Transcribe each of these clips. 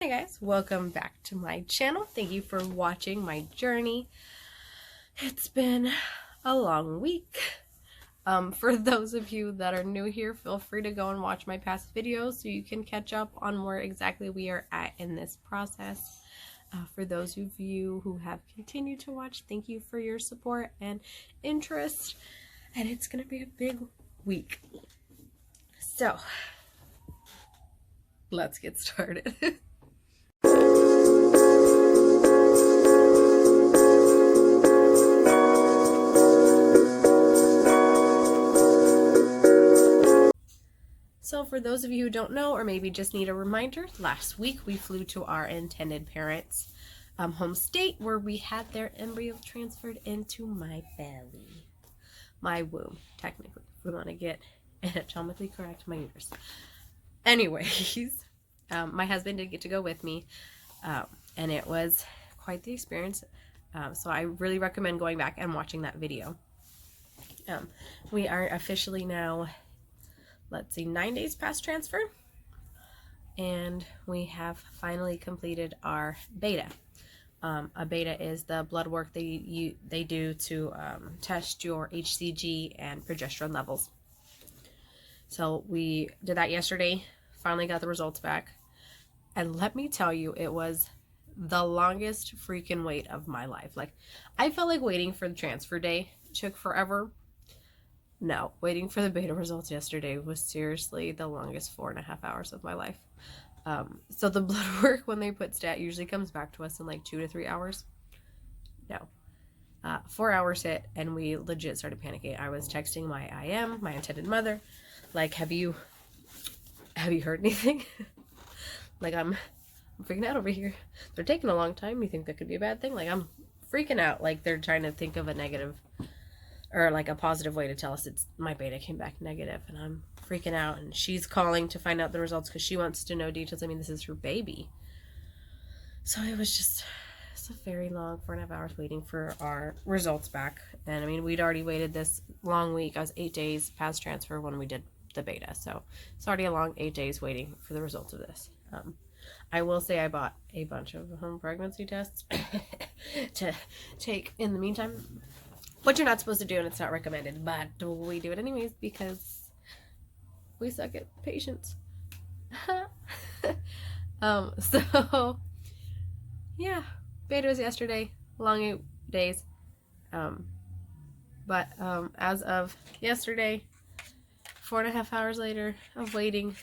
Hi guys, welcome back to my channel. Thank you for watching my journey. It's been a long week. For those of you that are new here, feel free to go and watch my past videos so you can catch up on where exactly we are at in this process. For those of you who have continued to watch, thank you for your support and interest. And it's going to be a big week. So, let's get started. So for those of you who don't know, or maybe just need a reminder, last week we flew to our intended parents' home state where we had their embryo transferred into my belly. My womb, technically. If we want to get anatomically correct, my uterus. Anyways, my husband did get to go with me, and it was quite the experience. So I really recommend going back and watching that video. We are officially now, 9 days past transfer, and we have finally completed our beta. A beta is the blood work they do to test your HCG and progesterone levels. So we did that yesterday, finally got the results back, and let me tell you, it was the longest freaking wait of my life. Like, I felt like waiting for the transfer day took forever. No, waiting for the beta results yesterday was seriously the longest 4.5 hours of my life. So the blood work, when they put stat, usually comes back to us in like 2 to 3 hours. No. 4 hours hit, and we legit started panicking. I was texting my IM, my intended mother, like, have you heard anything? Like, I'm freaking out over here. They're taking a long time. You think that could be a bad thing? Like, I'm freaking out. Like, they're trying to think of a negative or like a positive way to tell us it's my beta came back negative, and I'm freaking out, and she's calling to find out the results because she wants to know details. I mean, this is her baby. So it was just, it's a very long 4.5 hours waiting for our results back. And I mean, we'd already waited this long week. I was 8 days past transfer when we did the beta, so it's already a long 8 days waiting for the results of this. I will say I bought a bunch of home pregnancy tests to take in the meantime, what you're not supposed to do, and it's not recommended, but we do it anyways because we suck at patience. So yeah, beta was yesterday, long 8 days. But as of yesterday, 4.5 hours later of waiting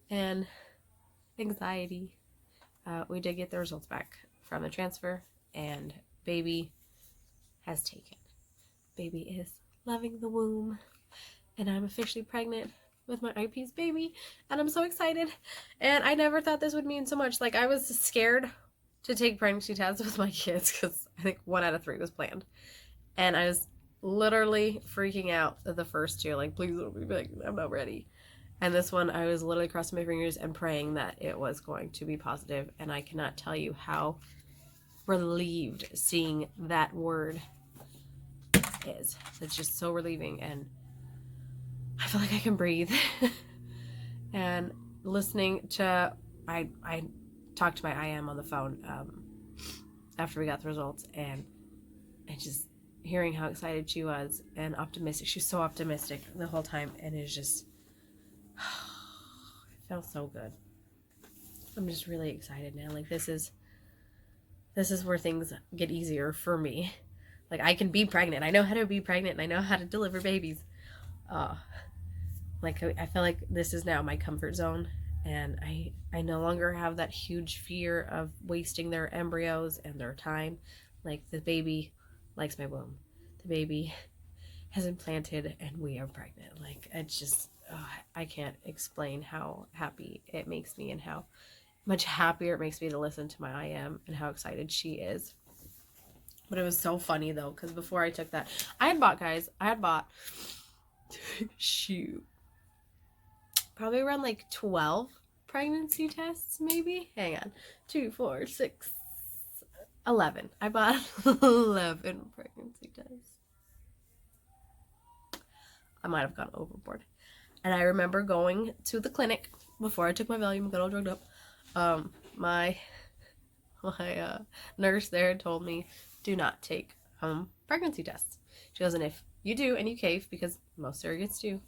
and anxiety, we did get the results back from the transfer, and baby has taken. Baby is loving the womb, and I'm officially pregnant with my IP's baby, and I'm so excited. And I never thought this would mean so much. Like, I was scared to take pregnancy tests with my kids because I think 1 out of 3 was planned, and I was literally freaking out at the first 2, like, please don't be pregnant, I'm not ready. And this one, I was literally crossing my fingers and praying that it was going to be positive, and I cannot tell you how relieved seeing that word is. It's just so relieving, and I feel like I can breathe. And listening to, I talked to my IM on the phone after we got the results, and just hearing how excited she was and optimistic. She was so optimistic the whole time, and it's just, it felt so good. I'm just really excited now. Like, this is where things get easier for me. Like, I can be pregnant. I know how to be pregnant, and I know how to deliver babies. Like, I feel like this is now my comfort zone, and I no longer have that huge fear of wasting their embryos and their time. Like, the baby likes my womb. The baby has implanted, and we are pregnant. Like, it's just, I can't explain how happy it makes me, and how much happier it makes me to listen to my IM and how excited she is. But it was so funny though, because before I took that, I had bought shoot, probably around like 12 pregnancy tests, maybe. Hang on, 2, 4, 6, 11. I bought 11 pregnancy tests. I might have gone overboard. And I remember going to the clinic before I took my Valium and got all drugged up, My nurse there told me, do not take pregnancy tests. She goes, and if you do and you cave, because most surrogates do,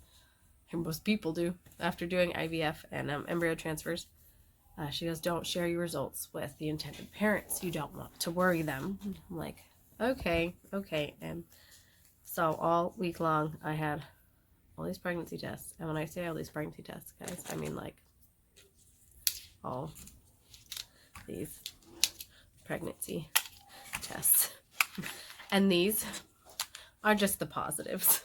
and most people do after doing IVF and embryo transfers, she goes, don't share your results with the intended parents. You don't want to worry them. I'm like, okay. And so all week long, I had all these pregnancy tests. And when I say all these pregnancy tests, guys, I mean like all these pregnancy tests. And these are just the positives.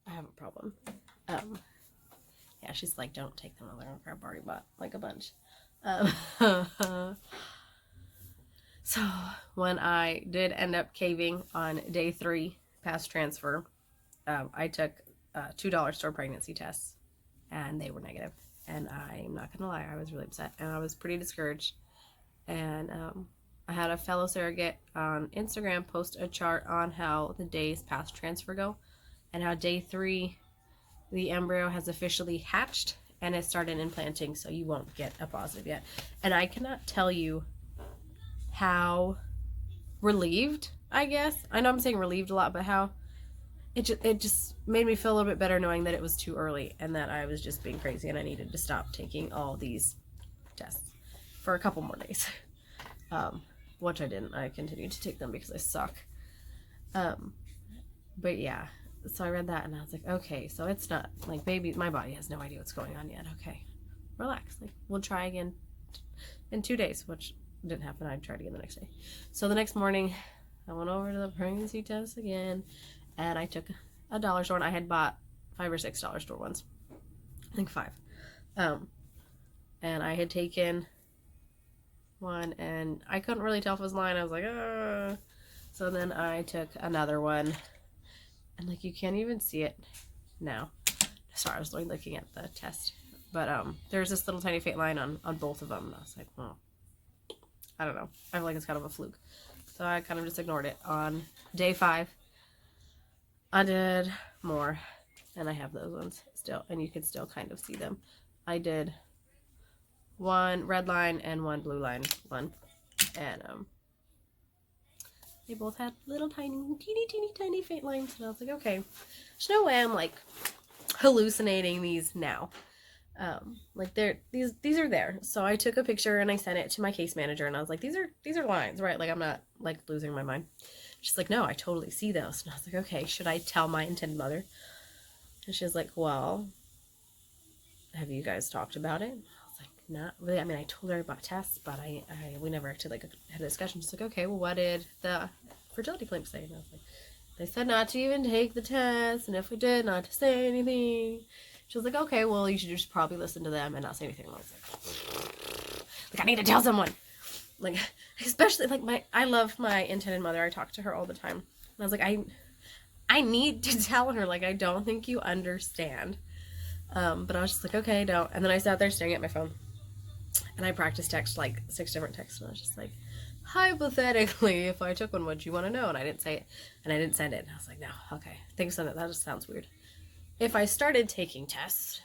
I have a problem. Yeah, she's like, don't take them. I've already bought like a bunch. So when I did end up caving on day 3 past transfer, I took $2 store pregnancy tests, and they were negative. And I'm not gonna lie, I was really upset, and I was pretty discouraged. And I had a fellow surrogate on Instagram post a chart on how the days past transfer go, and how day 3 the embryo has officially hatched and it started implanting, so you won't get a positive yet. And I cannot tell you how relieved, I guess, I know I'm saying relieved a lot, but how it just made me feel a little bit better knowing that it was too early and that I was just being crazy and I needed to stop taking all these tests for a couple more days. Which I didn't. I continued to take them because I suck. But yeah, so I read that and I was like, okay, so it's not like my body has no idea what's going on yet. Okay, relax. Like, we'll try again in 2 days, which didn't happen. I tried again the next day. So the next morning, I went over to the pregnancy test again, and I took a dollar store, and I had bought $5 or $6 store ones. I think 5. And I had taken one, and I couldn't really tell if it was mine. I was like, So then I took another one, and like, you can't even see it now. Sorry, I was looking at the test, but there's this little tiny faint line on both of them, and I was like, oh, I don't know. I feel like it's kind of a fluke, so I kind of just ignored it. On day 5, I did more, and I have those ones still, and you can still kind of see them. I did 1 red line and 1 blue line one, and they both had little teeny tiny faint lines, and I was like, okay, there's no way I'm like hallucinating these now. Like these are there. So I took a picture and I sent it to my case manager, and I was like, these are lines, right? Like, I'm not like losing my mind. She's like, no, I totally see those. And I was like, okay, should I tell my intended mother? And she was like, well, have you guys talked about it? I was like, not really. I mean, I told her about tests, but we never actually like had a discussion. She's like, okay, well, what did the fertility clinic say? And I was like, they said not to even take the test, and if we did, not to say anything. She was like, okay, well, you should just probably listen to them and not say anything. And I was like, I need to tell someone. Like, especially, like, I love my intended mother. I talk to her all the time. And I was like, I need to tell her, like, I don't think you understand. But I was just like, okay, don't. And then I sat there staring at my phone. And I practiced text, like, 6 different texts. And I was just like, hypothetically, if I took one, would you want to know? And I didn't say it. And I didn't send it. And I was like, no, okay. Thanks, that just sounds weird. If I started taking tests,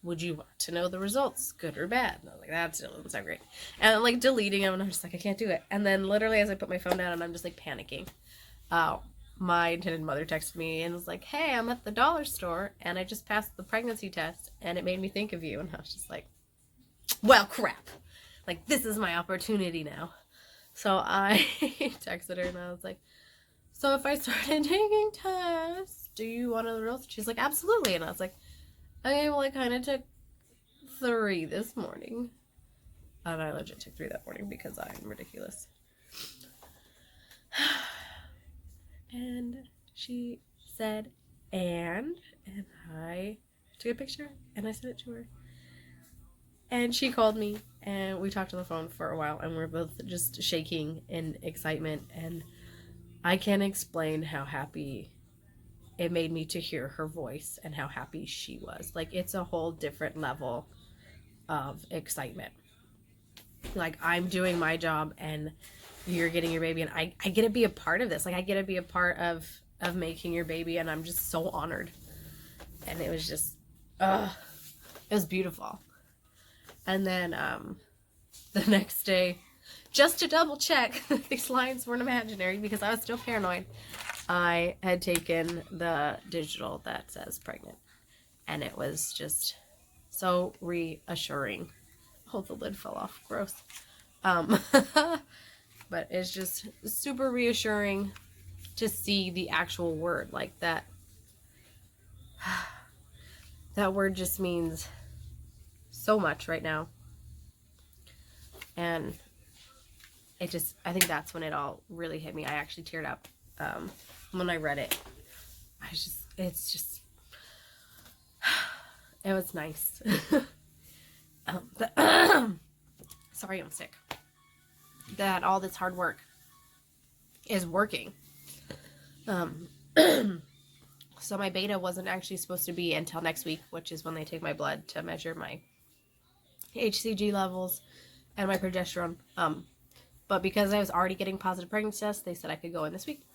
would you want to know the results, good or bad? And I was like, that still doesn't sound great. And I'm like deleting them, and I'm just like, I can't do it. And then literally as I put my phone down, and I'm just like panicking, my intended mother texted me and was like, hey, I'm at the dollar store, and I just passed the pregnancy test, and it made me think of you. And I was just like, well, crap. Like, this is my opportunity now. So I texted her, and I was like, so if I started taking tests, do you want to know the results? She's like, absolutely. And I was like, okay, well, I kind of took 3 this morning. And I legit took 3 that morning because I'm ridiculous. And she said, and I took a picture and I sent it to her. And she called me and we talked on the phone for a while, and we were both just shaking in excitement. And I can't explain how happy it made me to hear her voice and how happy she was. Like, it's a whole different level of excitement. Like, I'm doing my job and you're getting your baby, and I get to be a part of this. Like, I get to be a part of making your baby, and I'm just so honored. And it was just It was beautiful. And then the next day, just to double check these lines weren't imaginary because I was still paranoid, I had taken the digital that says pregnant. And it was just so reassuring. Oh, the lid fell off. Gross. But it's just super reassuring to see the actual word like that. That word just means so much right now. And it just, I think that's when it all really hit me. I actually teared up when I read it. It was nice. Sorry, I'm sick. That all this hard work is working. So my beta wasn't actually supposed to be until next week, which is when they take my blood to measure my HCG levels and my progesterone. But because I was already getting positive pregnancy tests, they said I could go in this week.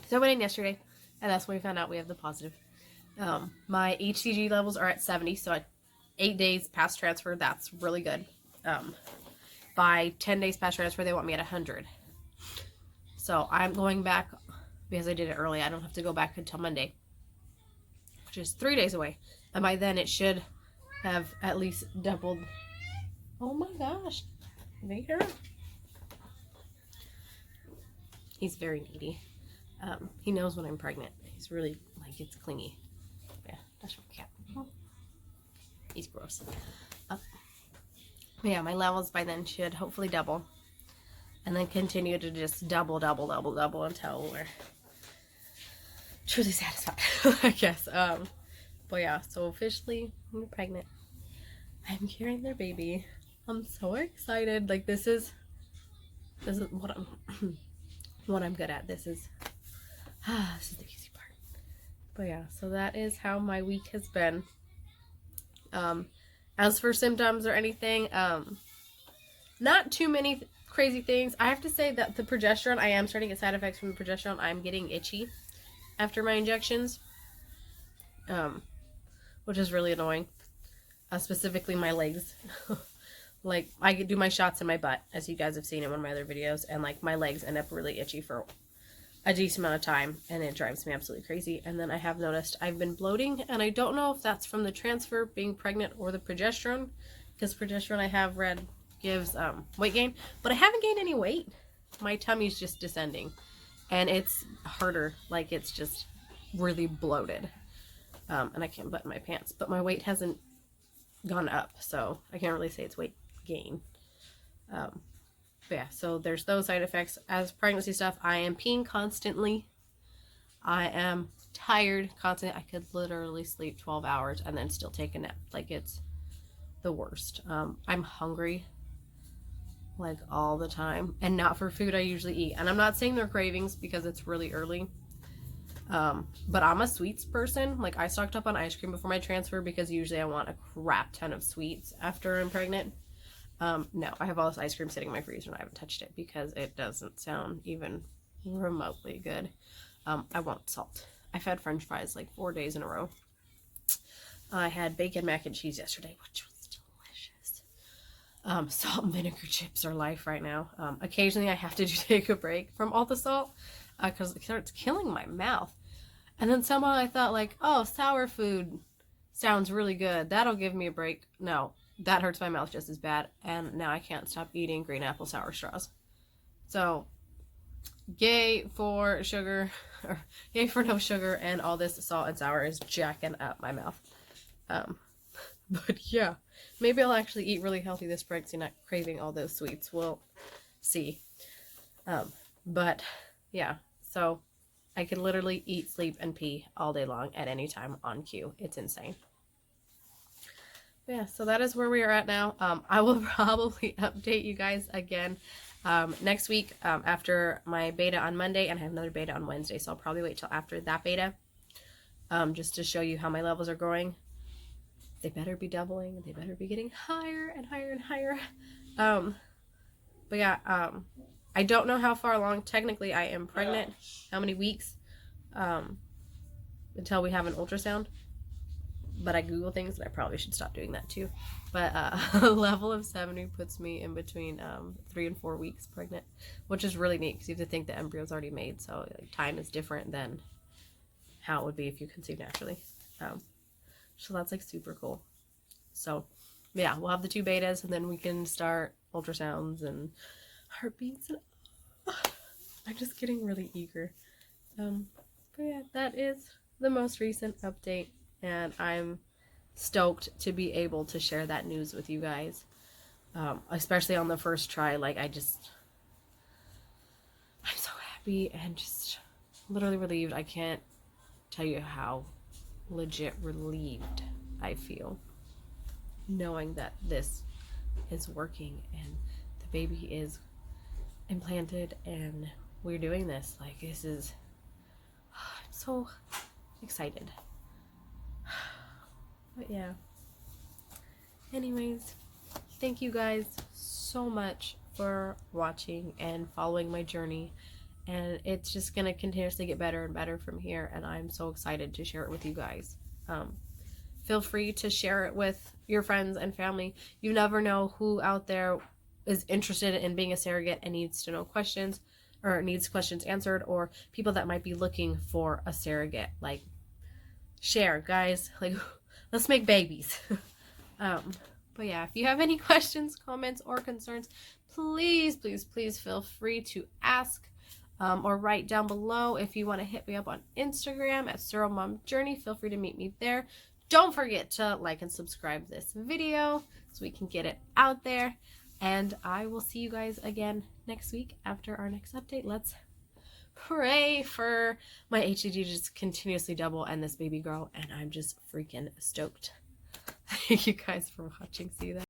So I went in yesterday, and that's when we found out we have the positive. My HCG levels are at 70, so at 8 days past transfer, that's really good. By 10 days past transfer, they want me at 100. So I'm going back, because I did it early, I don't have to go back until Monday, which is 3 days away. And by then, it should have at least doubled. Oh my gosh. Vader. He's very needy. He knows when I'm pregnant. He's really, like, it's clingy. Yeah, that's my cat. He's gross. Yeah, my levels by then should hopefully double. And then continue to just double until we're truly satisfied, I guess. But yeah, so officially, I'm pregnant. I'm carrying their baby. I'm so excited. Like, this is what I'm what I'm good at. This is the easy part. But yeah, so that is how my week has been. As for symptoms or anything, not too many crazy things. I have to say that the progesterone, I am starting to get side effects from the progesterone. I'm getting itchy after my injections, which is really annoying. Specifically my legs. Like, I could do my shots in my butt, as you guys have seen in one of my other videos, and like my legs end up really itchy for a decent amount of time, and it drives me absolutely crazy. And then I have noticed I've been bloating, and I don't know if that's from the transfer, being pregnant, or the progesterone, because progesterone I have read gives weight gain, but I haven't gained any weight. My tummy's just descending, and it's harder, like it's just really bloated, and I can't button my pants, but my weight hasn't gone up, so I can't really say it's weight gain. But yeah, so there's those side effects. As pregnancy stuff, I am peeing constantly. I am tired constantly. I could literally sleep 12 hours and then still take a nap. Like, it's the worst. I'm hungry like all the time, and not for food I usually eat. And I'm not saying they're cravings because it's really early. But I'm a sweets person. Like, I stocked up on ice cream before my transfer because usually I want a crap ton of sweets after I'm pregnant. No, I have all this ice cream sitting in my freezer and I haven't touched it because it doesn't sound even remotely good. I won't salt. I've had french fries like 4 days in a row. I had bacon mac and cheese yesterday, which was delicious. Salt and vinegar chips are life right now. Occasionally I have to take a break from all the salt because it starts killing my mouth. And then somehow I thought, like, oh, sour food sounds really good. That'll give me a break. No, that hurts my mouth just as bad. And now I can't stop eating green apple sour straws. So, yay for sugar, or yay for no sugar, and all this salt and sour is jacking up my mouth. But yeah, maybe I'll actually eat really healthy this pregnancy, not craving all those sweets. We'll see. But yeah, so I can literally eat, sleep, and pee all day long at any time on cue. It's insane. Yeah, so that is where we are at now. I will probably update you guys again next week after my beta on Monday, and I have another beta on Wednesday, so I'll probably wait till after that beta just to show you how my levels are growing. They better be doubling. They better be getting higher and higher and higher. But yeah, I don't know how far along technically I am pregnant, how many weeks until we have an ultrasound. but I Google things, and I probably should stop doing that too. But a level of 70 puts me in between 3 and 4 weeks pregnant, which is really neat because you have to think the embryo's already made, so like, time is different than how it would be if you conceive naturally. So that's like super cool. So yeah, we'll have the 2 betas, and then we can start ultrasounds and heartbeats. And I'm just getting really eager. But yeah, that is the most recent update, and I'm stoked to be able to share that news with you guys, especially on the first try. Like, I'm so happy and just literally relieved. I can't tell you how legit relieved I feel knowing that this is working and the baby is implanted and we're doing this. Like, this is, I'm so excited. But yeah, anyways, thank you guys so much for watching and following my journey, and it's just gonna continuously get better and better from here, and I'm so excited to share it with you guys. Feel free to share it with your friends and family. You never know who out there is interested in being a surrogate and needs to know questions, or needs questions answered, or people that might be looking for a surrogate. Like, share, guys. Like, let's make babies. But yeah, if you have any questions, comments, or concerns, please feel free to ask, or write down below. If you want to hit me up on Instagram at SurroMom Journey, feel free to meet me there. Don't forget to like and subscribe this video so we can get it out there. And I will see you guys again next week after our next update. Let's pray for my HCG to just continuously double and this baby grow. And I'm just freaking stoked. Thank you guys for watching. See you then.